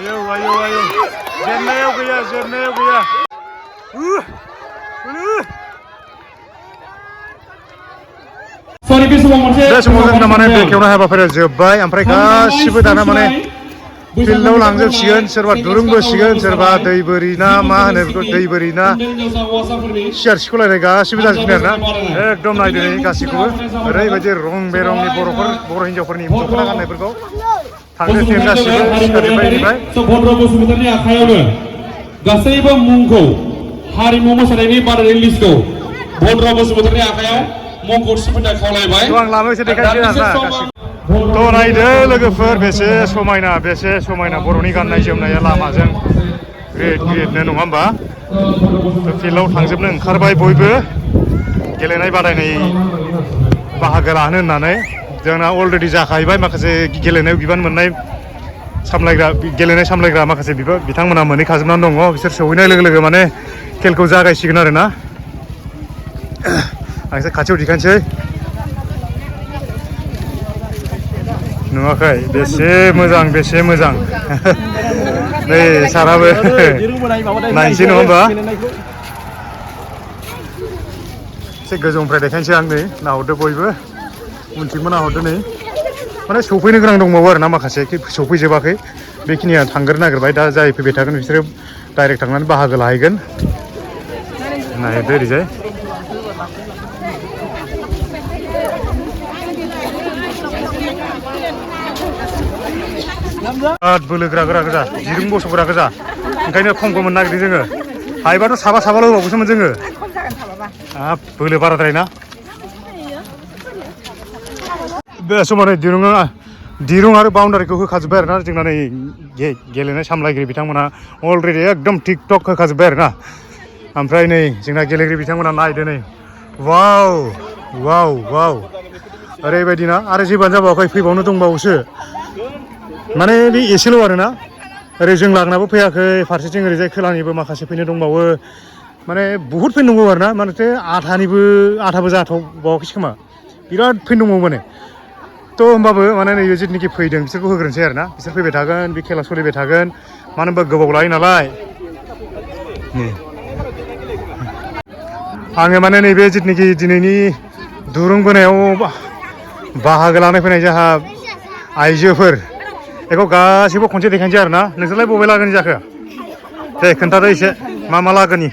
ayo. Jennayaw gaya. बे समाव जोंना माने बेखेवनाय हाबाफारिया जोब्बाय ओमफ्राय गासिबो दाना माने फिल्डआव लांजोबसिगोन सोरबा दुरुं बोसिगोन सोरबा दै बोरि ना मा होनो बेखौ दै बोरि ना सियार सिख'लायनाय गासिबो जाजोबसिगोन आरोना एकदम नायदो नै गासिखौबो ओरैबायदि रं बेरंनि बर' हिन्जावफोरनि दख'ना गाननायफोरखौ थांनो गासिबो सिखारनिफ्राय भद्र बसुमतारिनि आखायावनो गासैबो मुंखौ हारिमु मोसानायनि बादायनायनि लिस्टखौ भद्र बसुमतारिनि आखायाव मुंखौ थिसननो खावलायबाय आं लामायावसो देखायसै आरोना थ' नायदो लोगोफोर बेसे समायना बर'नि गाननाय जोमनाया लामाजों ग्रेडनो नङा होमबा फिल्डआव थांजोबनो ओंखारबाय बयबो गेलेनाय बादायनाय बाहागो लानो होननानै जोंना अलरेडि जाखाहैबाय माखासे गेलेनायाव बिबान मोननाय गेलेनाय सामलायग्रा माखासे बिथांमोना मोनहैखाजोबनानै दङ बिसोर सौहैनाय लोगो लोगो माने खेलखौ जागायसिगोन आरोना आं एसे खाथियाव दिखांसै नुवाखै बेसे मोजां नै साराबो नायनोसै नङा होमबा एसे गोजौनिफ्राय देखायनोसै आं नै नाहरदो बयबो उनथिंबो नाहरदो नै माने सौफैनो गोनां दंबावो आरोना माखासे सौफैजोबाखै बेखिनिया थांग्रो नागिरबाय दा जाय फैबाय थागोन बिसोरो डाइरेक्ट थांनानै बाहागो लाहैगोन नायदो ओरैजाय बिराद बोलो गोरा दिरुं बस'ग्रा गोजा ओंखायनो खमखौ मोननो नागिरदों जोङो हायोबाथ' साबाल' होबावगौसोमोन जोङो हाब बोलो बाराद्राय ना बे समाव दिरुं आरो बाउन्डारिखौ होखाजोब्बाय आरोना जोंना नै गेलेनाय सामलायगिरि बिथांमोना अलरेडि एकदम थिक थक होखाजोब्बाय आरोना ओमफ्राय नै जोंना गेलेगिरि बिथांमोना नायदो नै वाव ओरैबायदि ना आरो जेबोआनो जाबावाखै फैबावनो दंबावोसो माने बे एसेल' आरोना ओरै जों लागनाबो फैयाखै फारसेथिं ओरैजाय खोलानिबो माखासे फैनो दंबावो माने बुहुद फैनो दंबावो आरोना माने आधाबो जाथ'बावाखैसो खोमा बिराद फैनो दंबावो माने थ' होमबाबो माने नै जिथुनिखि फैदों बिसोरखौ होग्रोनोसै आरोना बिसोर फैबाय थागोन बे खेला सोलिबाय थागोन मानो होनबा गोबाव लायो नालाय आङो माने नैबे जिथुनिखि दिनैनि दुरुं बोनायाव बाहागो लानाय फैनाय जोंहा आइजोफोर बेखौ गासैबो खनसे देखायनोसै आरोना नोंसोरलाय बबे लागोनि जाखो दे खोन्थादो एसे मा लागोनि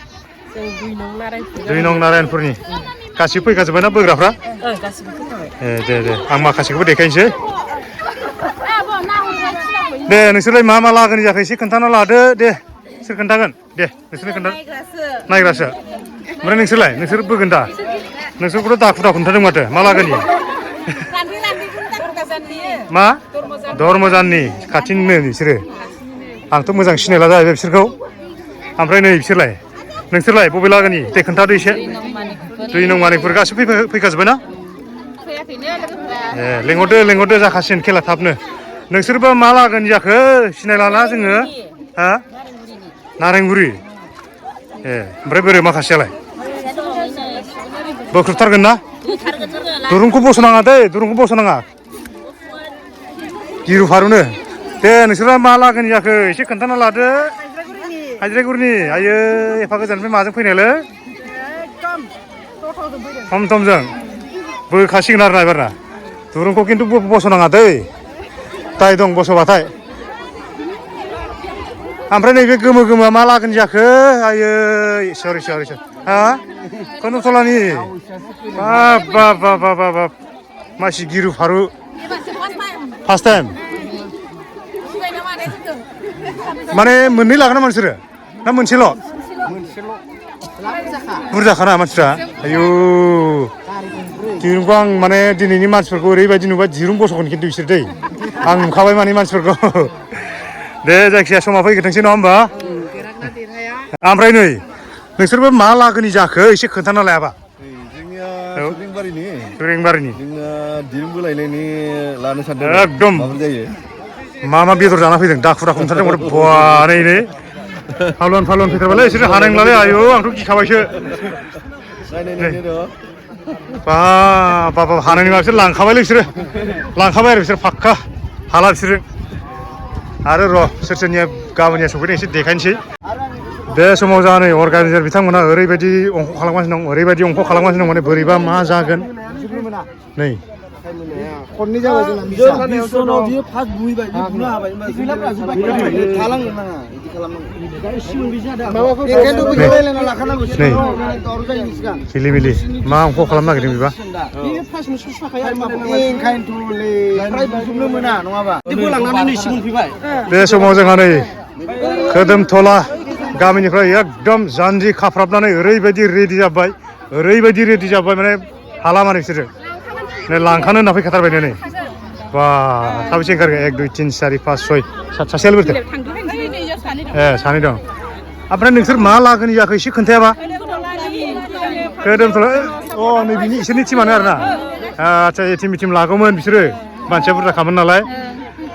दुइ नं नारायणपुरनि गासिबो फैखाजोब्बाय ना बोग्राफ्रा दे आं माखासेखौबो देखायनोसै दे नोंसोरलाय मा लागोनि जाखो एसे खोन्थाना लादो दे सोर खोन्थागोन दे नोंसोरनो खोन्था नायग्रासो ओमफ्राय नोंसोर बोगोन दा नोंसोरखौथ' दाखु खोन्थादों माथो मा लागोनि मा धर्मजाननि खाथिनिनो बिसोरो आंथ' मोजां सिनायला जाहैबाय बिसोरखौ ओमफ्राय नै नोंसोरलाय बबे लागोनि दे खोन्थादो एसे दुइ नं मानिकपुर गासिबो फैखाजोब्बाय ना लेंहरदो जाखासिगोन खेला थाबनो नोंसोरबो मा लागोनि जाखो सिनायलाना जोङो हा नारेंगुरि ओमफ्राय बोरै माखासेयालाय बोख्रुबथारगोन ना दुरुंखौ बस'नाङा गिरु फारुनो दे नोंसोरबा मा लागोनि जाखो एसे खोन्थाना लादो हाइज्राइगुरिनि आयै एफा गोजाननिफ्राय माजों फैनायलै थमथमजों बोखासिगोन आरोना एबारना दुरुंखौ खिन्थु बस'नाङा दै दाय दं बस'बाथाय ओमफ्राय नैबे गोमोआ मा लागोनि जाखो आयै सरि हा कनकतलानि बाब मासि गिरु फारु फार्स्ट टाइम माने मोननै लागोन ना नोंसोरो ना मोनसेल' बुरजाखाना मानसिफ्रा आयु दिरुंखौ आं माने दिनैनि मानसिफोरखौ ओरैबायदि नुबाय दिरुं बस'गोन खिन्थु बिसोर दै आं नुखाबाय माने मानसिफोरखौ दे जायखिजाया समा फैग्रोथोंसै नङा होमबा ओमफ्राय नै नोंसोरबो मा लागोनि जाखो एसे खोन्थाना लायाबा सुरेंबारिनि दिरुं बोलायनायनि लानो सानदों एकदम मा बेदर जाना फैदों दाखुरा हमथारदों माथो बवानैनो फालुन फैथारबायलै बिसोरो हानाय नंलालै आयौ आंथ' गिखाबायसो बाब हानाय नङा बिसोर लांखाबायलै बिसोरो फाक्का हाला बिसोरो आरो र' सोरनिया गाबोननिया सफैदों एसे देखायनोसै बे समाव जा नै अर्गानाइजार बिथांमोना ओरैबायदि अंख खालामगासिनो दं ओरैबायदि अंख खालामगासिनो दं माने बोरैबा मा जागोन नै खननै जाबाय जोंना मिसनाव बियो फार्स्ट बुहैबाय बियो बुनो हाबाय थालांनो नाङा बिदि खालामनांगौ एखायनोथ' बेखौ रायलायना लाखानांगौ दावराव जायैनि सिगां खिलिमिलि मा अंख खालामनो नागिरदों बेबा बियो फार्स्ट मोनसे साखाया ओंखायनोथ'लै फ्राय बुजोबनो मोना नङाबा बिखौ लांनानै नैसिम मोनफैबाय बे समाव जोंहा नै खोदोमथला गामिनिफ्राय एकदम जानजि खाफ्राबनानै ओरैबायदि रेडि जाबाय माने हाला माने बिसोरो लांखानो होनना फैखाथारबाय नै बा साबेसे ओंखारगोन 1 2 3 4 5 6 7 सासेयाल' बोरथो सानै दं ओमफ्राय नोंसोर मा लागोनि जाखो एसे खोन्थायाबा खोदोमथला नै बिनि इसोरनि टिमानो आरोना आदसा ए टिम लागौमोन बिसोरो मानसिया बुरजाखामोन नालाय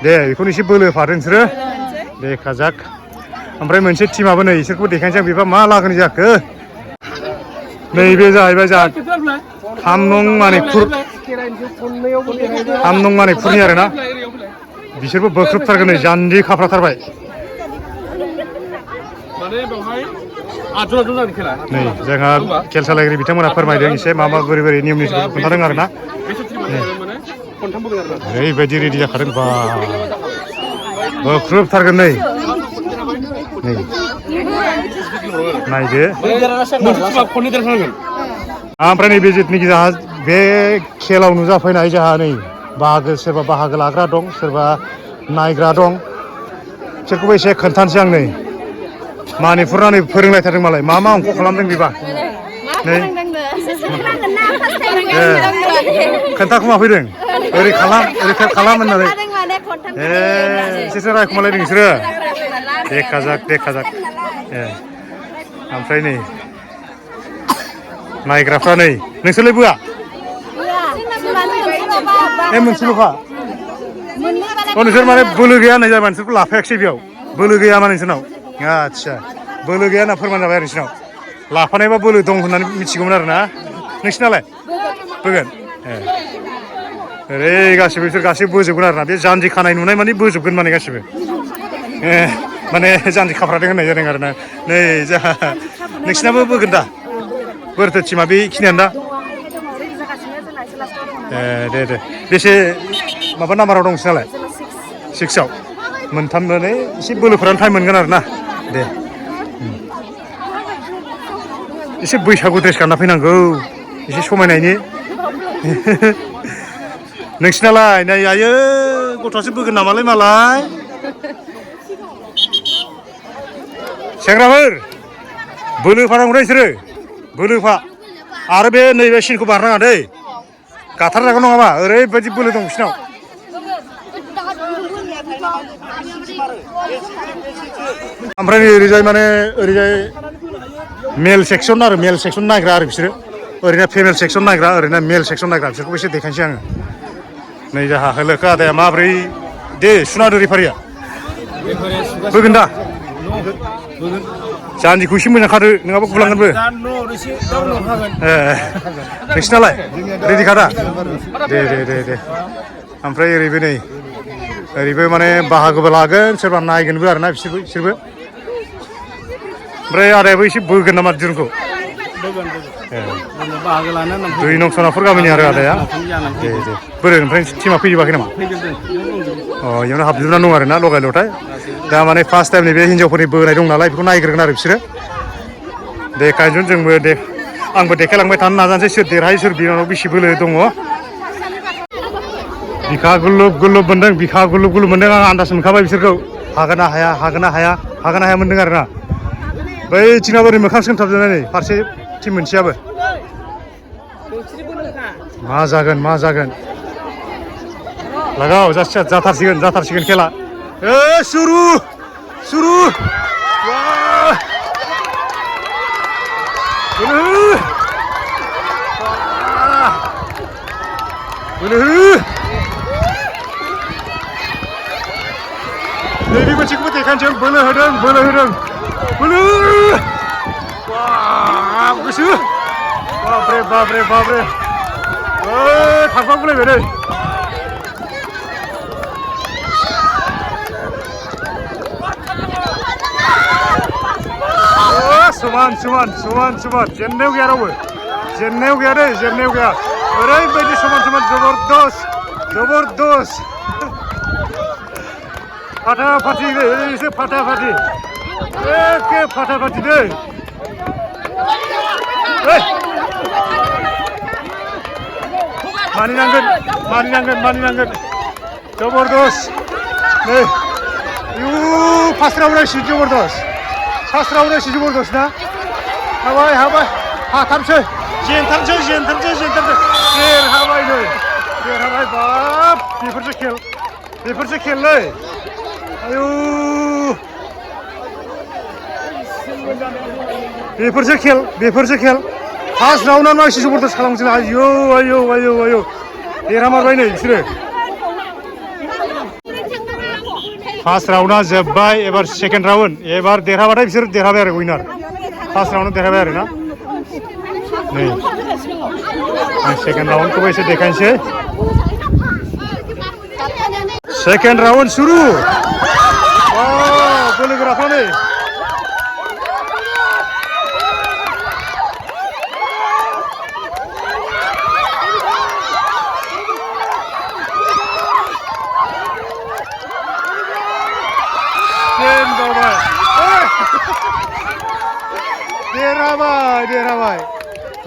दे बेखौनो एसे बोलो होफादों नोंसोरो देखाजाक ओमफ्राय मोनसे टिमाबो नै इसोरखौ देखायनोसै आं बेबा मा लागोनि जाखो नैबे जाहैबाय जा 3 नं मानिकपुरनि आरोना बिसोरबो बोख्रुबथारगोन नै जानजि खाफ्राथारबाय नै जोंहा खेल सालायगिरि बिथांमोना फोरमायदों एसे मा बोरै नियम निथिखौ खोन्थादों आरोना ओरैबायदि रेडि जाखादों बा बोख्रुबथारगोन नै नायदो ओमफ्राय नैबे जिथुनाखि जोंहा बे खेलाव नुजाफैनाय जोंहा नै सोरबा बाहागो लाग्रा दं सोरबा नायग्रा दं बिसोरखौबो एसे खोन्थानोसै आं नै मानिपुरा नै फोरोंलायथारदों मालाय मा अंख खालामदों बेबा नै खोन्थाखुमा फैदों ओरै खालाम होननानै एसेसो रायखुमालायदों बिसोरो देखाजाक ओमफ्राय नै नायग्राफ्रा नै नोंसोरलाय बोआ मोनसेल'खा नोंसोर माने बोलो गैया होननाय जाबाय नोंसोरखौ लाफायाखिसै बेयाव बोलो गैया मा नोंसोरनाव आदसा बोलो गैया होनना फोरमान जाबाय आरो नोंसोरनाव लाफानायबा बोलो दं होननानै मिथिगौमोन आरो ना नोंसिनालाय बोगोन ओरै गासिबो बिसोर गासिबो बोजोबगोन आरोना बे जानजि खानाय नुनाय माने बोजोबगोन माने गासिबो माने जानजि खाफ्रादों होननाय जादों आरोना नै जोंहा नोंसिनाबो बोगोन दा बोरथो टिमा बेखिनियानो दा दे बेसे माबा नाम्बाराव दं नोंसिनालाय 6आव मोनथामनानै एसे बोलोफोरानो टाइम मोनगोन आरो ना दे एसे बैसागु ड्रेस गानना फैनांगौ एसे समायनायनि नोंसिनालाय नै आयो गथ'आसो बोगोन नामालाय मालाय सेंग्राफोर बोलो होफानांगौ नोंसोरो बोलो होफा आरो बे नैबे सिनखौ बारनाङा दै गाथारजागोन नङाबा ओरैबायदि बोलो दं बिसिनाव ओमफ्राय ओरैजाय मेल सेक्सन नायग्रा आरो बिसोरो ओरैनो फिमेल सेक्सन नायग्रा ओरैनो मेल सेक्सन नायग्रा बिसोरखौबो एसे देखायनोसै आङो नै जाहा होलोखो आदाया माब्रै दे सुनादो रेफारिया बोगोन दा जानजिखौ एसे मोजां खादो नङाबा गुलांगोनबो नोंसिनालाय रेडिखा दा दे ओमफ्राय ओरैबो माने बाहागोबो लागोन सोरबा नायगोनबो आरोना बिसोरबो ओमफ्राय आदायाबो एसे बोगोन नामा दिरुंखौ 2 नं सनापुर गामिनि आरो आदाया दे बोरो ओमफ्राय टिमा फैजोबाखै नामा इयावनो हाबजोबना दं आरोना लगाय लथाय दा माने फार्स्ट टाइम नैबे हिनजावफोरनि बोनाय दं नालाय बेखौ नायग्रोगोन आरो बिसोरो देखायजों जोंबो आंबो देखायलांबाय थानो नाजानोसै सोर देरहायो सोर बिनानाव बेसे बोलो दङ बिखा गुलुब मोनदों आं आन्दाज मोनखाबाय बिसोरखौ हागोन ना हाया मोनदों आरोना बै टिना बोरै मोखां सोमथाबजोबनाय नै फारसे टिम मोनसेयाबो मा जागोन लागाव जाथारसिगोन खेला सुरु नैबे मोनसेखौबो देखायनोसै बोलो होदों गोसो बाब्रे थांफागुलायबाय नै समान समान समान समान जेननायाव गैया रावबो जेननायाव गैया दै जेननायाव गैया ओरैबायदि समान समान जबरदस्त जबरदस्त फाटाफाटि एसे फाटाफाटि एखे फाटाफाटि दै मानिनांगोन मानिनांगोन मानिनांगोन जबरदस्त नै फार्स्ट राउन्डआ एसे जबरदस्त फार्स्ट राउन्डआ एसे जबरदस्त ना हाबाय हाबाय हाथामसै जेनथामसै जेनथामसै जेनथामसै देरहाबाय नै देरहाबाय बाब बेफोरसो खेललै आयु बेफोरसो खेल फार्स्ट राउन्डआनो एसे जबरदस्त खालामसै आयौ आयौ आयौ आयौ देरहामारबाय नै बिसोरो फार्स्ट राउन्डआ जोब्बाय एबार सेकेन्ड राउन्ड एबार देरहाबाथाय बिसोर देरहाबाय आरो उइनार फार्स्ट राउन्डआव देरहाबाय आरो ना नै आं सेकेन्ड राउन्डखौबो एसे देखायनोसै सेकेन्ड राउन्ड सुरु बोलोगोराफ्रा नै देरहाबाय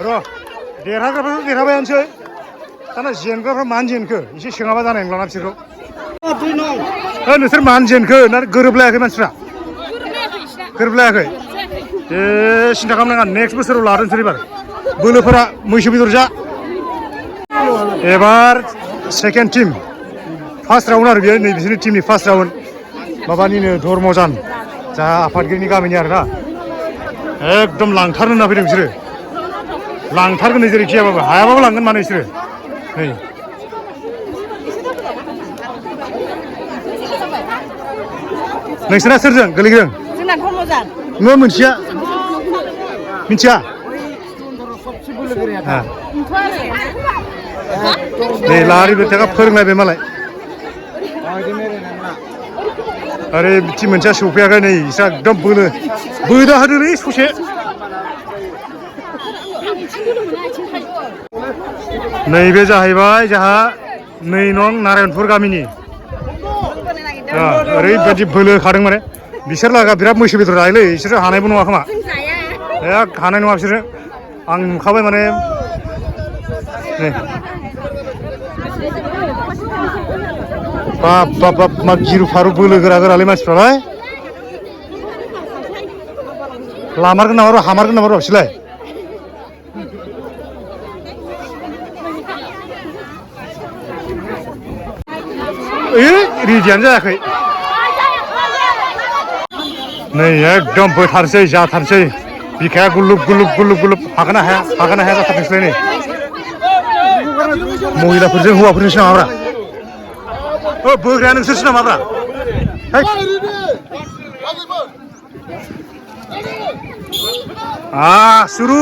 र' देरहाग्राफ्राथ' देरहाबायानोसै दाना जेनग्राफ्रा मानो जेनखो एसे सोङाबा जानाय नंला ना बिसोरखौ नोंसोर मानो जेनखो ना गोरोबलायाखै मानसिफ्रा गोरोबलायाखै सिन्था खालामनाङा नेक्स्ट बोसोराव लादोंसै एबार बोलोफोरा मैसो बेदर जा एबार सेकेन्ड टिम फार्स्ट राउन्ड आरो बेयो नै बिसोरनि टिमनि फार्स्ट राउन्ड माबानिनो धर्मजान जाहा आफादगिरिनि गामिनि आरोना एकदम लांथारनो होनना फैदों बिसोरो लांथारगोन जेरैखि जायाबाबो हायाबाबो लांगोन माने बिसोरो नै नोंसोरना सोरजों गोलैदों जोंना धर्मजान नों मोनसेया मिथिया नै लारि बेथागा फोरोंलायबाय मालाय आरे टिम मोनसेया सौफैयाखै नै इसोर एकदम बोना होदोलै ससे नैबे जाहैबाय जोंहा 2 नं नारायणपुर गामिनि ओरैबायदि बोलो खादों माने बिसोर लागा बिराद मैसो बेदर जायोलै बिसोरो हानायबो नङा खोमा हानाय नङा बिसोरो आं नुखाबाय माने बाप बाप बाप मा गिरु फारु बोलो गोरा गोरालै मानसिफ्रालाय लामारगोन नामा र' हामारगोन नामा र' बिसोरलाय रेडियानो जायाखै नै एकदम बोथारसै जाथारसै बिखाया गुलुब गुलुब गुलुब गुलुब हागोन ना हाया जाथारदोंसैलाय नै महिलाफोरजों हौवाफोरजोंसो नामाब्रा बोग्राया नोंसोरसो नामाब्रा सुरु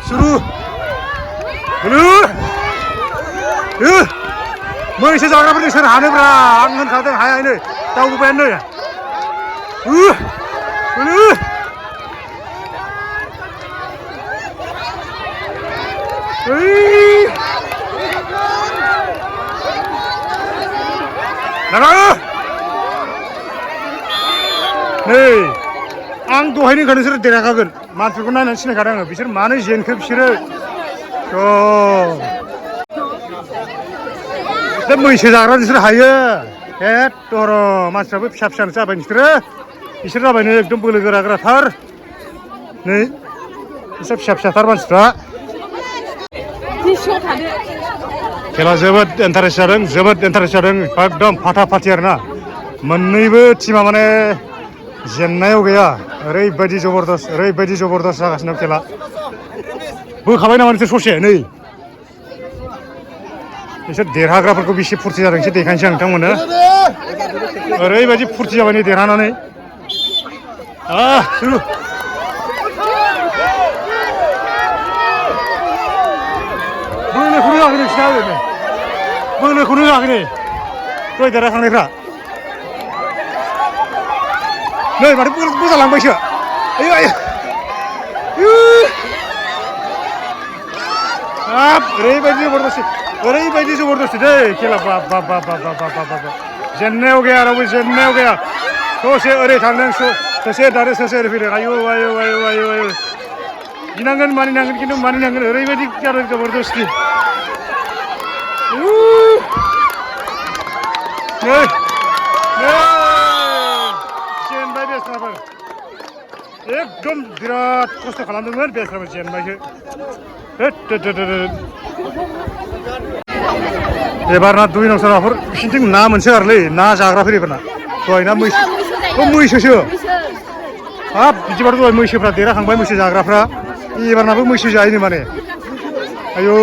सुरु मैसो जाग्राफोरजों सोर हानोब्रा आं होनखादों हायानो दावबोबायानो नै आं दहायनो होनखादों नोंसोर देरहाखागोन मानसिफोरखौ नायनानै सिनायखादों आङो बिसोर मानो जेनखो बिसोरो मैसो जाग्रा बिसोर हायो एथर मानसिफ्राबो फिसा फिसानो जाबाय बिसोर जाबायनो एकदम बोलो गोरा गोराथार नै बिसोर फिसा फिसाथार मानसिफ्रा खेला जोबोद इन्टारेस्ट जादों एकदम फाटाफाटि आरोना मोननैबो टिमा माने जेननायाव गैया ओरैबायदि जबरदस्त जागासिनो खेला बोखाबाय नामा नोंसोर ससे नै बिसोर देरहाग्राफोरखौ बेसे फुरथि जादों एसे देखायनोसै आं नोंथांमोननो ओरैबायदि फुरथि जाबाय नै देरहानानै बोलोखौनो होआखै नोंसिना ओरैनो बोलोखौनो होआखै नै दहाय देरहाखांनायफ्रा नै माथो बोजालांबायसो हाब ओरैबायदि जबरदस्ति दै खेला बाब बाब बाब बाब बाब बाब बाब जेननायाव गैया रावबो जेननायाव गैया ससे ओरै थांदों ससे दारो ससे ओरै फैदों आयु आयु आयु आयु आयु गिनांगोन मानिनांगोन खिन्थु मानिनांगोन ओरैबायदि जादों जबरदस्ति नै जेनबाय बेस्राफोर एकदम बिराद खस्थ' खालामदोंमोन बेस्राफोर जेनबायसो एबारना दुइ नंसराफोर बिसिनिथिं ना मोनसोगारोलै ना जाग्रा फैबायना दहाय ना मैसोसो हाब बिदिबाथ' दहाय मैसोफ्रा देराखांबाय मैसो जाग्राफ्रा एबारनाबो मैसो जायोनो माने आयौ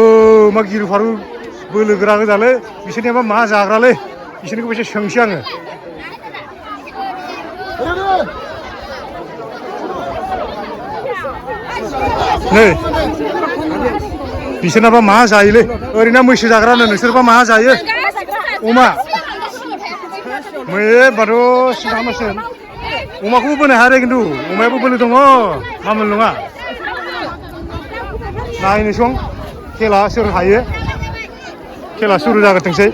मा गिरु फारु बोलो गोरा गोजालै बिसोरनियाबा मा जाग्रालै बिसोरनिखौ एसे सोंसै आङो नै बिसोरनाबा मा जायोलै ओरैनो मैसो जाग्रानो नोंसोरबा मा जायो अमा बाथ' सिगांमोन अमाखौबो बोनो हाया खिन्थु अमायाबो बोलो दङ मामोन नङा नायनोसं खेला सोर हायो खेला सुरु जाग्रोथोंसै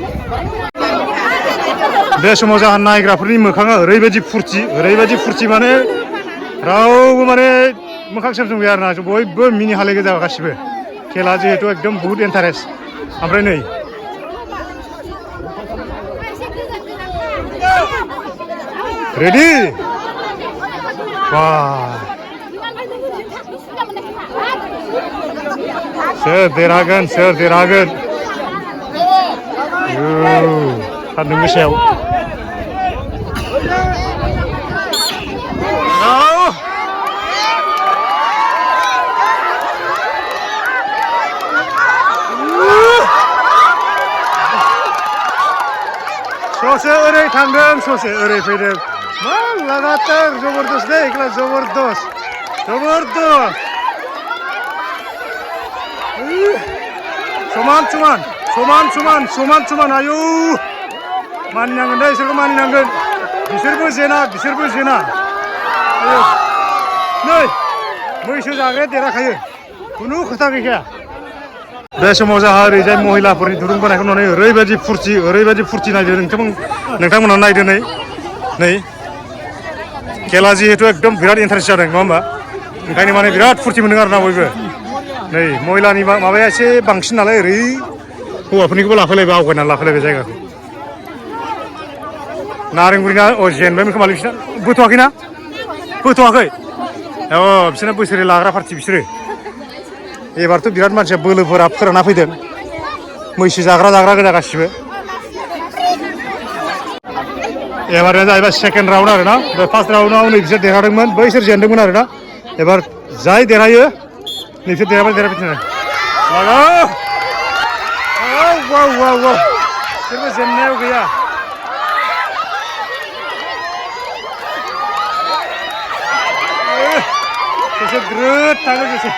बे समाव जोंहा नायग्राफोरनि मोखाङा ओरैबायदि फुरथि माने रावबो माने मोखां सोमसोम गैया आरोना बयबो मिनि हालाय गोजा गासिबो खेला जिहेतु एकदम बहुत इन्टारेस्ट ओमफ्राय नै रेडि सोर देरहागोन सान्दुं गोसायाव ससे ओरै थांदों ससे ओरै फैदों मा लागातार जबरदस्त दै खेला जबरदस्त समान आयु मानिनांगोन दै बिसोरखौ मानिनांगोन बिसोरबो जेना नै मैसो जाग्राया देराखायो खुनु खोथा गैखाया बे समाव जोंहा ओरैजाय महिलाफोरनि दुरुं बोनायखौ नुनानै ओरैबायदि फुरथि नायदो नोंथांमोना नायदो नै खेला जिहेतु एकदम बिराद इन्टारेस्ट जादों नङा होमबा ओंखायनो माने बिराद फुरथि मोनदों आरोना बयबो नै महिलानि माबाया एसे बांसिन नालाय ओरै हौवाफोरनिखौबो लाफैलायबाय आवगायनानै लाफैलायबाय जायगाखौ नारेंगुरिना जेनबायमोन खोमालै बिसोरना बोथ'वाखै बिसोरना बोसोरै लाग्रा पार्टि बिसोरो एबारथ' बिराद मानसिया बोलोफोरा फोरानना फैदों मैसो जाग्रा गोजा गासिबो एबारना जाहैबाय सेकेन्ड राउन्ड आरोना बे फार्स्ट राउन्डआव नै बिसोर देरहादोंमोन बैसोर जेनदोंमोन आरोना एबार जाय देरहायो नैसोर देरहाफिनो बिसोरबो जेननायाव गैया ससे ग्रोद थाङो ससे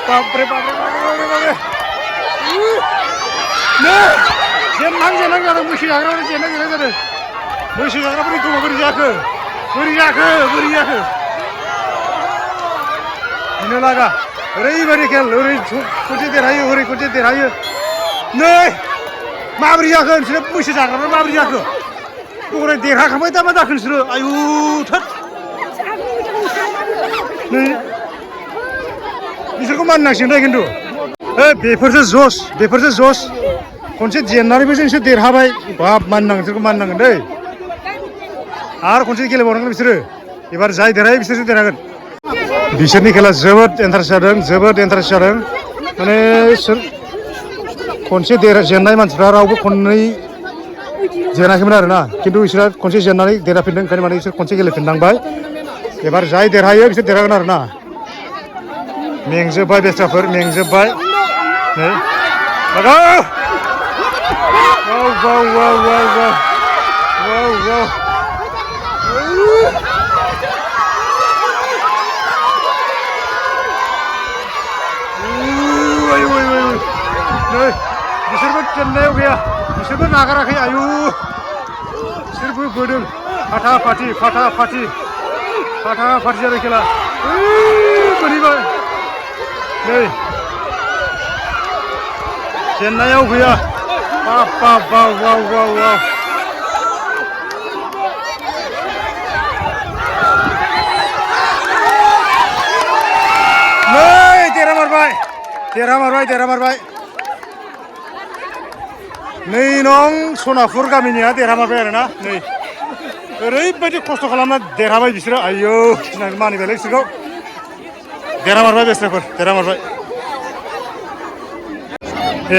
बाब्रे जेनहां जादों मैसो जाग्राफोर जेननाय जादों मैसो जाग्राफोरनि गोमा बोरै जाखो गिनो लागा ओरैबायदि खेल ओरै खनसे देरहायो नै माबोरै जाखो नोंसोरो मैसो जाग्राफ्रा माबोरै जाखो दहाय देरहाखांबाय दा मा जाखो नोंसोरो आयु थोद नै बिसोरखौ मानिनांसिगोन दै खिन्थु बेफोरसो जस खनसे जेननानैबो जोंसो देरहाबाय बाब मानिनांगोन बिसोरखौ मानिनांगोन दै आरो खनसे गेलेबावनांगोन बिसोरो एबार जाय देरहायो बिसोरसो देरहागोन बिसोरनि खेला जोबोद इन्टारेस्ट जादों माने खनसे जेननाय मानसिफ्रा रावबो खननै जेनाखैमोन आरोना खिन्थु बिसोरा खनसे जेननानै देरहाफिनदों ओंखायनो माने बिसोर खनसे गेलेफिननांबाय एबार जाय देरहायो बिसोर देरहागोन आरोना मेंजोब्बाय बेस्राफोर नै बिसोरबो जेननायाव गैया बिसोरबो नागाराखै आयु बिसोरबो बोदों फाटा फाटि जादों खेला बोरैबा नै जेननायाव गैया बाब बाब बाव बाव बाव बाव नै देरहामारबाय नै नं सनापुर गामिनिया देरहामारबाय आरोना नै ओरैबायदि खस्थ' खालामना देरहाबाय बिसोरो आयौ गिनानै मानिबायलै बिसोरखौ देरहामारबाय बेस्राफोर देरहामारबाय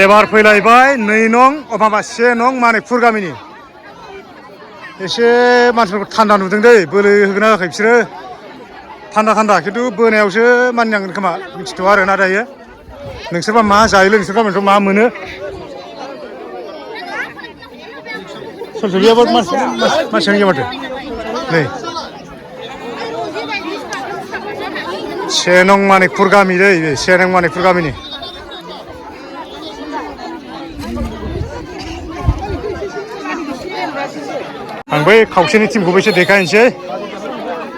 एबार फैलायबाय नै नं माबा 1 नं मानिकपुर गामिनि एसे मानसिफोरखौ थान्दा नुदों दै बोलो होगोना होआखै बिसोरो थान्दा खिन्थु बोनायावसो मानिनांगोन खोमा मिथिथ'आ आरोना दायो नोंसोरबा मा जायोलै नोंसोर गामियावथ' मा मोनो सलसलियाबो मानसि गैया माथो नै 1 नं मानिकपुर गामि दै बे 1 नं मानिकपुर गामिनि आं बै खावसेनि टिमखौबो एसे देखायनोसै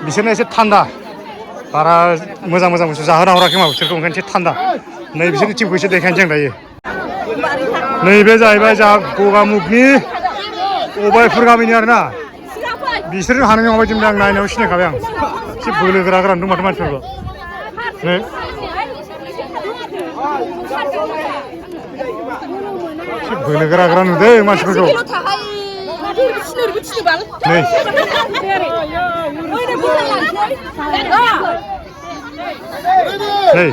बिसोरना एसे थान्दा बारा मोजां बुस्थु जाहोना हराखै मा बिसोरखौ ओंखायनो एसे थान्दा नै बिसोरनि टिमखौ एसे देखायनोसै आं दायो नैबे जाहैबाय जोंहा गगामुगनि अबायपुर गामिनि आरोना बिसोरो हानाय नङा बायदि मोनदों आं नायनायाव सिनायखाबाय आं एसे बोलो गोरा नुदों माथो मानसिफोरखौ नै एसे बोलो गोरा नुदों मानसिफोरखौ नै नै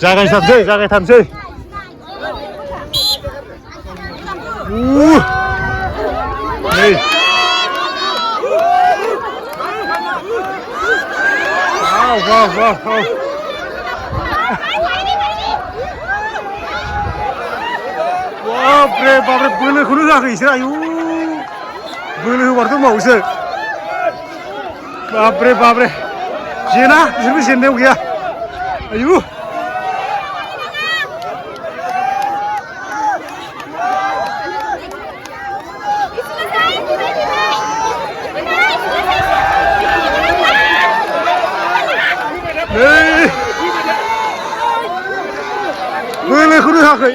जागायथारसै नै वाव बाब्रे बोलोखौनो होआखै बिसोर आयु बोलो होबाथ' मावोसो बाब्रे जेना बिसोरबो जेननायाव गैया आयु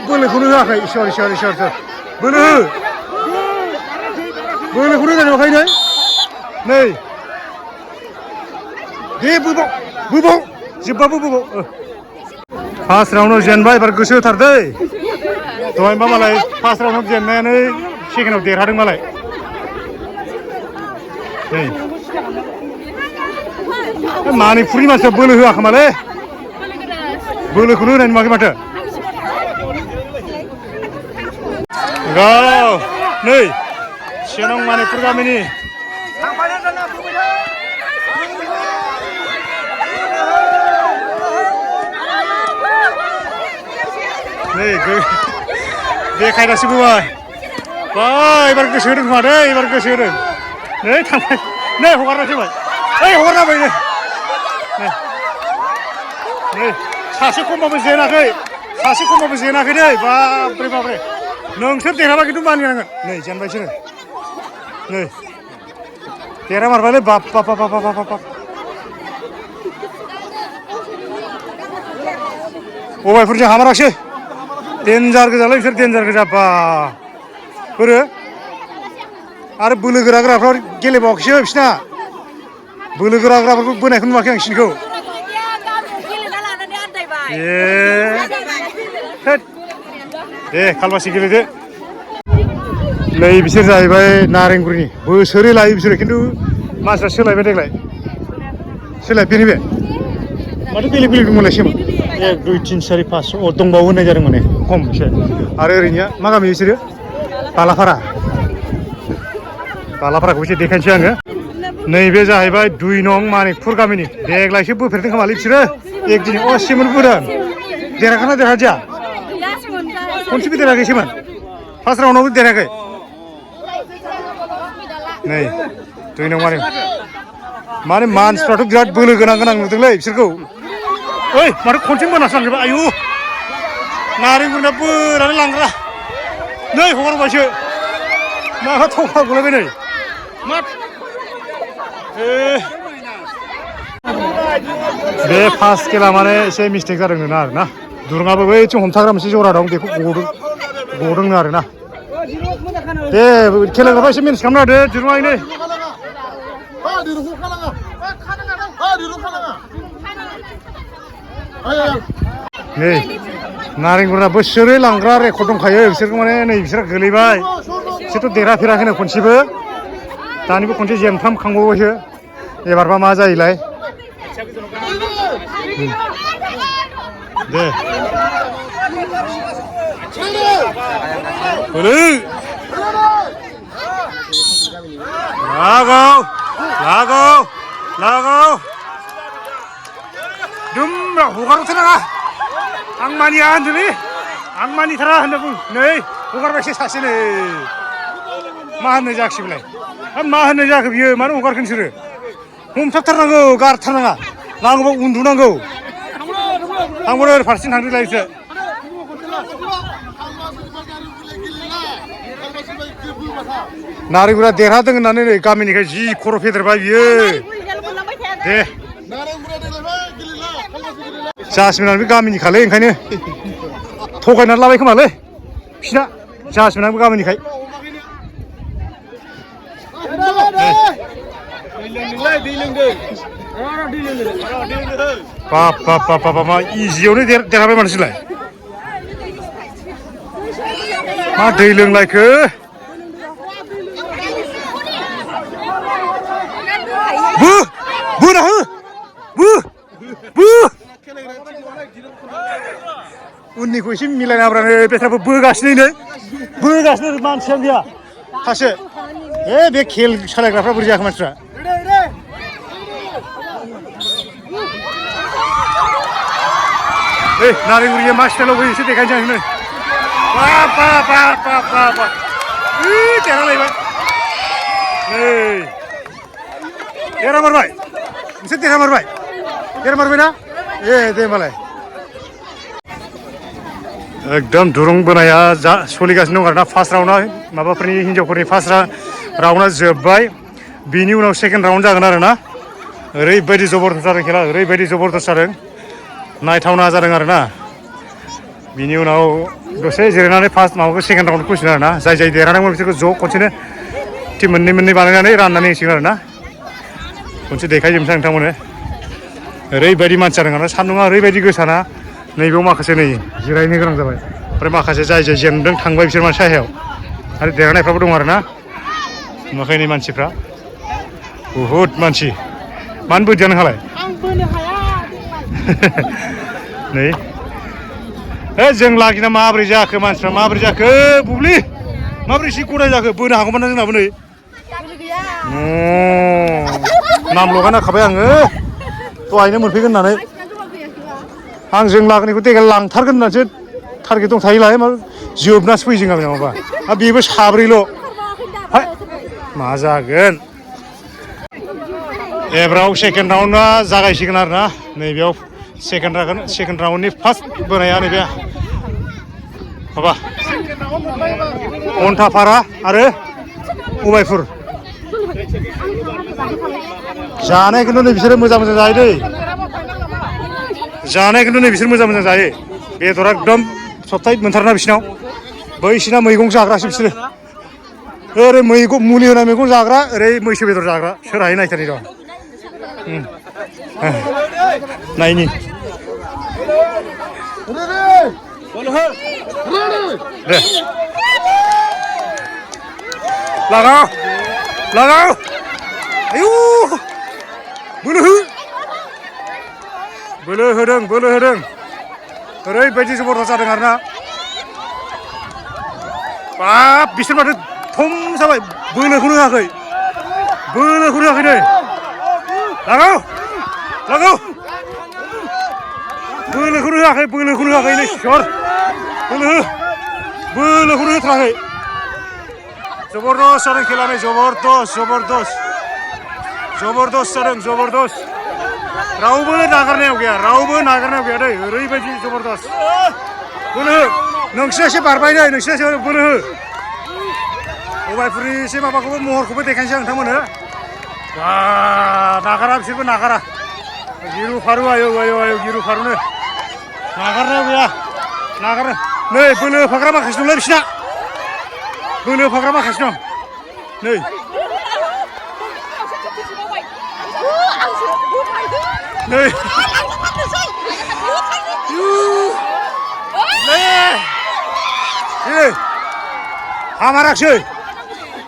बोलोखौनो होआखै सरि बोलोखौनो होनाय नुवाखै नै दे बोबाव जोब्बाबो बोबाव फार्स्ट राउन्डआव जेनबाय एबार गोसो होथार दै दहायबा मालाय फार्स्ट राउन्डआव जेननानै सेकेन्डआव देरहादों मालाय नै मानिकपुरनि मानसिया बोलो होआखोमालै बोलोखौनो होनाय नुवाखै माथो नै 1 नं मानिकपुर गामिनि नै देखायनासो बोबाय एबार गोसो होदों खोमा दै एबार गोसो होदों नै थांबाय नै हगारनासो होबाय हगारना होबाय नै सासे खमबाबो जेनाखै दै बाब्रे नोंसोर देरहाबा खिन्थु मानिनांगोन नै जेनबाय बिसोरो नै देरहामारबायलै बाब अबायपुरजों हामाराखिसै डेन्जार गोजालै बिसोर डेन्जार गोजा बा बोरो आरो बोलो गोराफ्रा गेलेबावाखैसो बिसिना बोलो गोराफोरखौ बोनायखौ नुवाखै आं बिसिनिखौ दे खालमासि गेलेदो नै बिसोर जाहैबाय नारेंगुरिनि बोसोरै लायो बिसोरो खिन्थु मानसिया सोलायबाय देग्लाय सोलायफिनो बे माथो बेलेग दंमोनलाय सेमोन 1 2 3 4 5 दंबावो होननाय जादों माने खम एसे आरो ओरैनिया मा गामि बिसोरो बालाफाराखौ एसे देखायनोसै आङो नैबे जाहैबाय 2 नं मानिकपुर गामिनि देग्लायसो बोफेरदों खोमालै बिसोरो एक दिन सेमोन बोदों देरहाखोना देरहादिया खनसेबो देरहाखैसोमोन फार्स्ट राउन्डआवबो देरहाखै नै 2 नं माने मानसिफ्राथ' बिराद बोलो गोनां नुदोंलै बिसोरखौ माथो खनसे मोनासो लांजोबबाय आयु नारेंगुरिना बोनानै लांग्रा नै हगारबायसो माबा थखा गलायबाय नै मा बे फार्स्ट खेला माने एसे मिस्टेक जादोंनो आरोना दुरुङाबो बैथिं हमथाग्रा मोनसे जरा दं बेखौ गदोंनो आरोना दे खेलाखौ एसे मेनेज खालामना होदो दिरुङा नै नै नारेंगुरा बोसोरै लांग्रा रेकर्ड दंखायो बिसोरखौ माने नै बिसोर गोलैबाय बिसोरथ' देरहाफेराखैनो खनसेबो दानिबो खनसे जेनफ्रामखांबावबायसो एबारबा मा जायोलाय दे लागाव दुमब्रा हगारथ' नाङा आं मानिया होनदोंलै आं मानिथारा होनना बुं नै हगारबायसो सासे नै मा होननाय जाखिसै बेलाय मा होननाय जाखो बियो मानो हगारखो नोंसोरो हमथाबथारनांगौ गारथारनाङा नांगौबा उन्दुनांगौ आंबो ओरै फारसेथिं थांदोंलाय बिसोर नारेंगुरा देरहादों होननानै नै गामिनिखाय जि खर' फेदेरबाय बियो दे जासमिनानो बे गामिनिखालै ओंखायनो थगायनानै लाबाय खोमालै बिसिना जासमिनाबो गामिनिखाय बाप मा इजियावनो देरहाबाय मानसिलाय मा दै लोंलायखो बोना हो उननिखौ एसे मिलायनाब्रानो बेथ्राबो बोगासिनो मानसियानो गैया सासे बे खेल सालायग्राफ्रा बोरै जाखो मानसिफ्रा नारेंगुरिया मा स्टाइलाव होयो एसे देखायनोसै आं नै देरहालायबाय नै देरहामारबाय नोंसोर देरहामारबायना दे होमबालाय एकदम दुरुं बोनाया सोलिगासिनो दं आरोना फार्स्ट राउन्डआ माबाफोरनि हिन्जावफोरनि फार्स्ट राउन्डआ जोब्बाय बिनि उनाव सेकेन्ड राउन्ड जागोन आरोना ओरैबायदि जबरदस्त जादों खेला ओरैबायदि जबरदस्त जादों नायथावना जादों आरोना बिनि उनाव दसे जिरायनानै फार्स्ट माबाखौ सेकेन्ड राउन्डखौ फैसिगोन आरोना जाय देरहादोंमोन बिसोरखौ ज' खनसेनो टिम मोननै बानायनानै राननानै होसिगोन आरोना खनसे देखायजोबनोसै नोंथांमोननो ओरैबायदि मानसि जादों आरोना सान्दुङा ओरैबायदि गोसाना नैबेयाव माखासे नै जिरायनो गोनां जाबाय ओमफ्राय माखासे जाय जेनदों थांबाय बिसोर मानसि सायाव आरो देरहानायफ्राबो दं आरोना नुवाखै नै मानसिफ्रा बुहुद मानसि मानो बोदिया नोंहालाय आं बोनो हाया नै जों लागिना माबोरै जाखो मानसिफ्रा माबोरै जाखो बुब्लि माबोरै एसे गदाय जाखो बोनो हागौमोन ना जोंनाबो नै नाम लगायना होखाबाय आङो दहायनो मोनफैगोन होननानै आं जों लागोनिखौ देग्लाय लांथारगोन होननानैसो टारगेट दंखायोलाय जोबनासो फैयो जों गामियाव माबा आरो बेबो साब्रैल' मा जागोन एबाराव सेकेन्ड राउन्डआ जागायसिगोन आरोना नैबेयाव सेकेन्ड राउन्डनि फार्स्ट बोनाया नैबे माबा अन्थापारा आरो उबायपुर जानाय खिन्थु नै बिसोरो मोजां जायो दै जानाय खिन्थु नै बिसोर मोजां जायो बेदरा एकदम सप्ताहै मोनथारोना बिसिनाव बैसिना मैगं जाग्रासो बिसोरो ओरै मुलि होनाय मैगं जाग्रा ओरै मैसो बेदर जाग्रा सोरहाय नायथारनि र' नायनि दे लागाव आयु बोलो होदों ओरैबायदि जबरदस्त जादों आरोना बाब बिसोर माथो थम जाबाय बोलोखौनो होआखै नै लागाव बोलोखौनो होआखै नै सर बोलोखौनो होथाराखै जबरदस्त जादों खेला नै जबरदस्त जादों रावबो नागारनायाव गैया दै ओरैबायदि जबरदस्त बोलो हो नोंसोरसो बारबाय नै नोंसोरसो बोलो हो उबायपुरनि एसे माबाखौबो महरखौबो देखायनोसै नोंथांमोननो नागारा बिसोरबो नागारा गिरु फारु आयौ आयौ आयौ गिरु फारुनो नागारनायाव गैया नागारनो नै बोलो होफाग्रा माखासे दंलै बिसिना बोलो होफाग्रा माखासे दं नै नै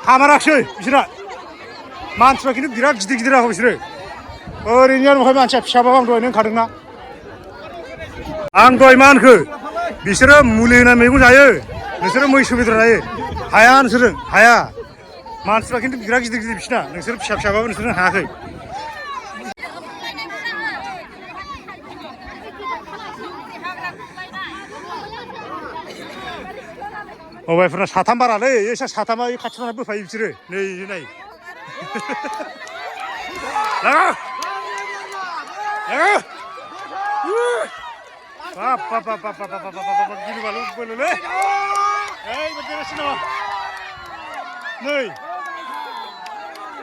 हामाराखसै बिसोरा मानसिफ्रा खिन्थु बिराद गिदिर गिदिर आखौ बिसोरो ओरैनो न'खाय मानसिया फिसाबाबो आं दहाय नों खादोंना आं दहाय मा होनखो बिसोरो मुलि होनाय मैगं जायो नोंसोरो मैसो बेदर जायो हाया नोंसोरो हाया मानसिफ्रा खिन्थु बिराद गिदिर गिदिर बिसिना नोंसोर फिसा फिसाबाबो नोंसोरो हायाखै हौवाफोरना साथाम बारालै एसा साथामा खाथियाव थाना बोफायो बिसोरो नै नाय लागा लागा बाप बाप बाप बाप बाप बाप बाप गिलु बालु बोलोलै ओइ बेरासि नामा नै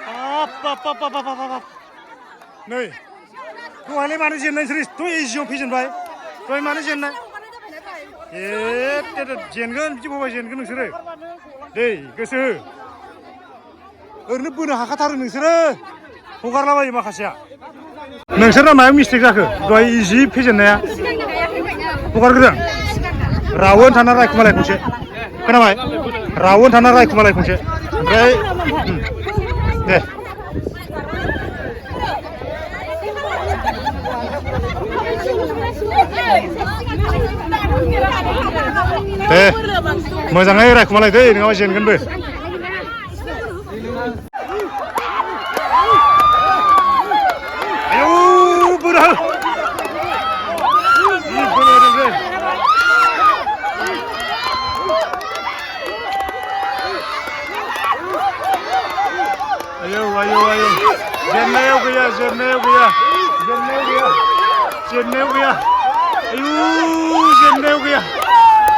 बाप बाप बाप बाप बाप बाप नै दहायलाय मानो जेननाय नोंसोर दहाय इजियाव फैजेनबाय दहाय मानो जेननाय जेनगोन बिदि बबाय जेनगोन नोंसोरो दै गोसो हो ओरैनो बोनो हाखाथारो नोंसोरो हगारलाबायो माखासेया नोंसोरना मायाव मिस्टेक जाखो दहाय इजि फेजेननाया हगारग्रोदों रावोन थाना रायखुमालाय खनसे खोनाबाय रावोन थाना रायखुमालाय खनसे ओमफ्राय दे दे मोजाङै रायखुमालाय दै नङाबा जेनगोनबो आयौ बोनो आयौ आयौ आयौ जेननायाव गैया जेननायाव गैया जेननायाव गैया जेननायाव गैया आयौ जेननायाव गैया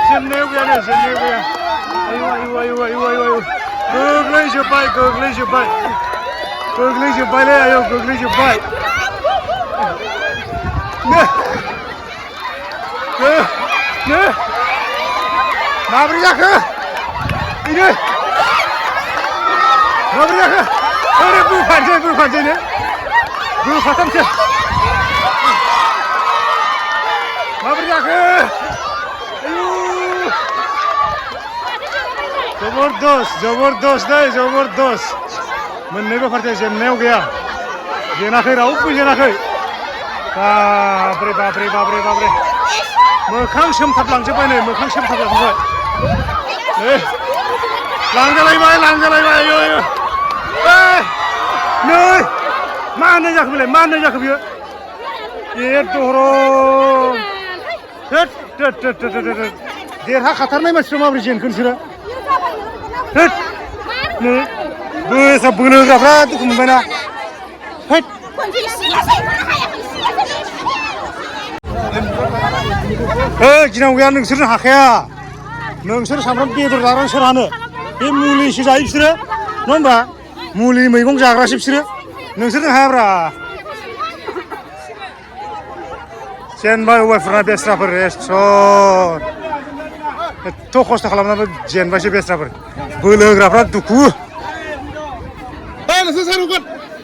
जेननायाव गैया नै जेननायाव गैया आयौ आयौ आयौ आयौ आयौ आयौ गोग्लैजोब्बाय गोग्लैजोब्बाय गोग्लैजोब्बायलै आयौ गोग्लैजोब्बाय माबोरै जाखो बेनो माबोरै जाखो ओरै बोफानोसैनो बोफाथामसो माबोरै जाखो जबरदस्त जबरदस्त दै जबरदस्त मोननैबो पार्टिया जेननायाव गैया जेनाखै रावबो जेनाखै बाब्रे बाब्रे बाब्रे बाब्रे मोखां सोमथाबलांजोब्बाय नै मोखां सोमथाबलांजोब्बाय नै लांजालायबाय लांजालायबाय आयौ आयौ नै मा होननाय जाखो बेलाय मा होननाय जाखो बियो ए दरं होद देरहाखाथारनाय मानसिफ्रा माबोरै जेनखो नोंसोरो होद नै बोसा बोलो होग्राफ्रा दुखु मोनबायना होद गिनांगौ गैया नोंसोरनो हाखाया नोंसोर सामफ्राम बेदर जाग्रा सोर हानो बे मुलिसो जायो बिसोरो नङा होमबा मुलि मैगं जाग्रासो बिसोरो नोंसोरनो हायाब्रा जेनबाय हौवाफोरना बेस्राफोर एथ' खस्थ' खालामनानै जेनबायसो बेस्राफोर बोलो होग्राफ्रा दुखु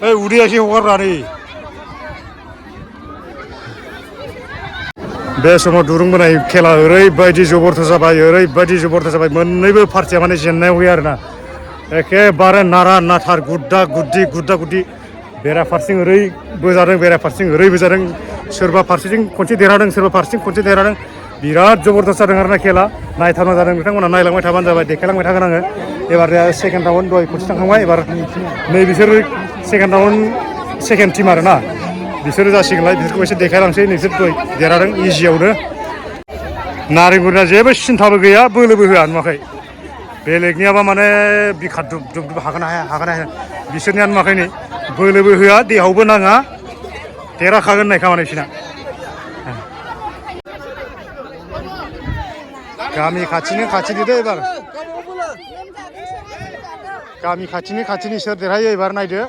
उदैया एसे हगारब्रा नै बे समाव दुरुं बोनाय खेला ओरैबायदि जबरदस्त जाबाय मोननैबो पार्टिया माने जेननायाव गैया आरोना एखेबारे नारा नाथार गुद्दा गुद्दि बेराफारसेथिं ओरै बोजादों बेराफारसेथिं ओरै बोजादों सोरबा फारसेथिं खनसे देरहादों सोरबा फारसेथिं खनसे देरहादों बिराद जबरदस्त जादों आरोना खेला नायथावना जादों बिथांमोना नायलांबाय थाबानो जाबाय देखायलांबाय थागोन आङो एबार सेकेन्ड राउन्ड दहाय खनसे थांखांबाय एबार नै बिसोर सेकेन्ड राउन्ड सेकेन्ड टिम आरोना बिसोरो जासिगोनलाय बिसोरखौ एसे देखायलांसै नोंसोर दहाय देरहादों इजियावनो नारेंगुरिना जेबो सिन्थाबो गैया बोलोबो होआ नुवाखै बेलेगनियाबा माने बिखा दुब दुब दुब हागोन हाया बिसोरनिया नुवाखै नै बोलोबो होआ देहायावबो नाङा देरहाखागोन होननाय खामानि बिसोरना गामि खाथिनि दे एबार गामि खाथिनि सोर देरहायो एबार नायदो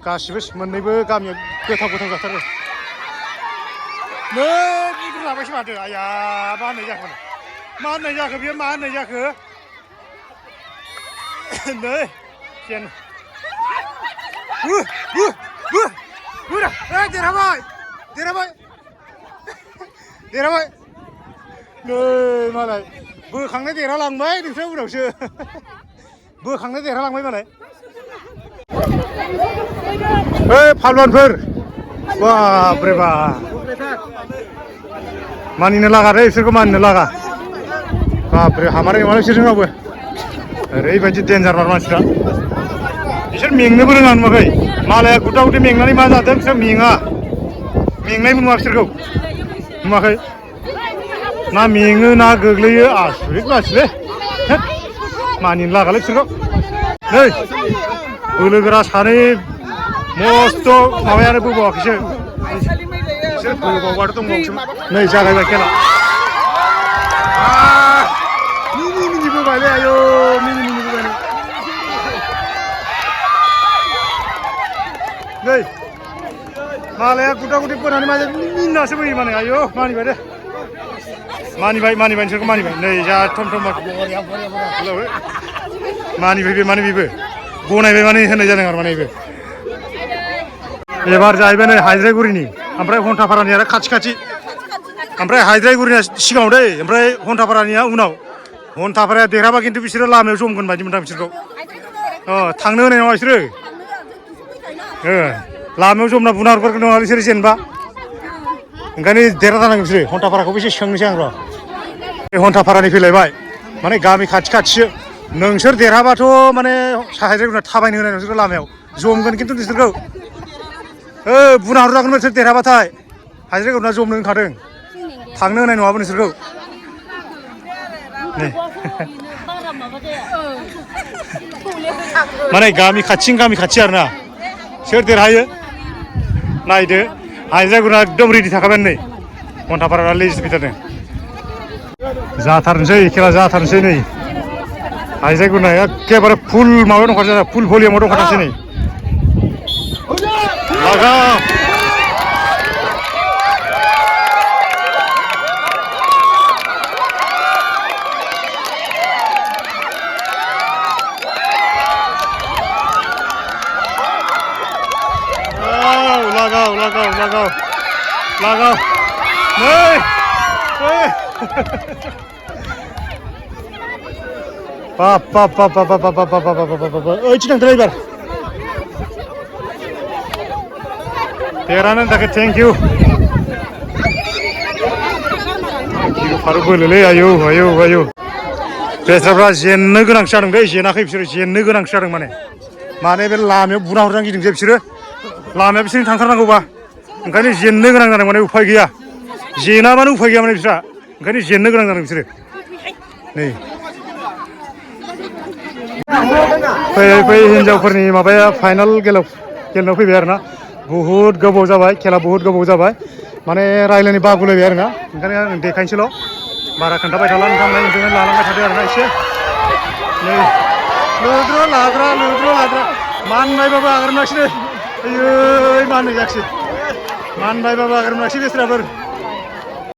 गासिबो मोननैबो गामिया गोथाव जाथारो नै बुद्रु लाबायसो माथो आया मा होननाय जाखो मा होननाय जाखो बेयो मा होननाय जाखो नै जेन देरहाबाय देरहाबाय देरहाबाय नै मालाय बोखांनाय देरहालांबाय नोंसोर उनावसो बोखांनाय देरहालांबाय मालाय फालवानफोर बापरे बा मानिनो लागा रे बिसोरखौ मानिनो लागा बापरे हामारै नङा बिसोर रावबो ओरैबायदि डेन्जार मानसिफ्रा बिसोर मेंनोबो रोङा नुवाखै मालाया गुटा गुटि मेंनानै मा जादों बिसोर मेङा मेंनायबो नुवा बिसोरखौ नुवाखै ना मेङो ना गोग्लैयो आसुरित मानसिलै मानिनो लागालै बिसोरखौ नै बोलो गोरा सानै मस्थ' माबायानो बोबावाखैसो बिसोर बोबावबाथ' दंबावोसो नै जागायबाय खेला मिनि बोबायलै आयौ मिनि बोबाय नै मालाया गुटा गुटि बोनानै मा मिनासो बोयो माने आयौ मानिबाय दे मानिबाय नोंसोरखौ मानिबाय नै जा थम थम मानिबाय बेबो गनायबाय माने होननाय जादों आरो माने बेबो एबार जाहैबाय नै हायद्रायगुरिनि ओमफ्राय हन्टापारानि आरो खाथि ओमफ्राय हायद्रायगुरिनिया सिगाङाव दै ओमफ्राय हन्टापारानिया उनाव हन्टापाराया देरहाबा खिन्थु बिसोरो लामायाव जमगोन बायदि मोनदां बिसोरखौ थांनो होनाय नङा बिसोरो लामायाव जमना बुना हरगोन नङा बिसोर जेनेबा ओंखायनो देरहाथारनांगोन बिसोरो हन्टापाराखौबो एसे सोंनोसै आं र' बे हन्टापारानि फैलायबाय माने गामि खाथिसो नोंसोर देरहाबाथ' माने हायद्रायगुरिना थाबायनो होनाय नोंसोरखौ लामायाव जमगोन खिन्थु बिसोरखौ बुना हरजागोन नोंसोर देरहाबाथाय हायद्रायगुरिना जमनो होनखादों थांनो होनाय नङाबो नोंसोरखौ माने गामि खाथि आरोना सोर देरहायो नायदो हायद्रायगुरिना एकदम रेडि थाखाबाय नै हन्टापारा लेजिट फैथारदों जाथारनोसै खेला जाथारनोसै नै हायद्रायगुरिना एखेबारे फुल माबायाव दंखासै फुल भलिउमाव दंखासै नै लागाव नै बाप ओइथिं थांदों एबार देरहानायनि थाखाय थेंक इउ फारौ बोलोलै आयौ बेस्राफ्रा जेननो गोनांसो जादों दै जेनाखै बिसोरो जेननो गोनांसो जादों माने बे लामायाव बुना हरजानो गिदोंसै बिसोरो लामाया बिसोरनि थांथारनांगौबा ओंखायनो जेननो गोनां जादों माने उफाय गैया जेनाबानो उफाय गैया माने बिस्रा ओंखायनो जेननो गोनां जादों बिसोरो नै फैयै हिनजावफोरनि माबाया फाइनाल गेलेनायाव फैबाय आरोना बुहुद गोबाव जाबाय खेला बुहुद गोबाव जाबाय माने रायलायनो बागुलायबाय आरोना ओंखायनो आं देखायनोसैल' बारा खोन्थाबाय थाला नोंथांमोन लालांबाय थादो आरोना एसे नै लोद्र' लाग्रा मानबायबाबो आगारनाखिसै आयै माननाय जायाखिसै मानबायबाबो आगारनाखिसै बेस्राफोर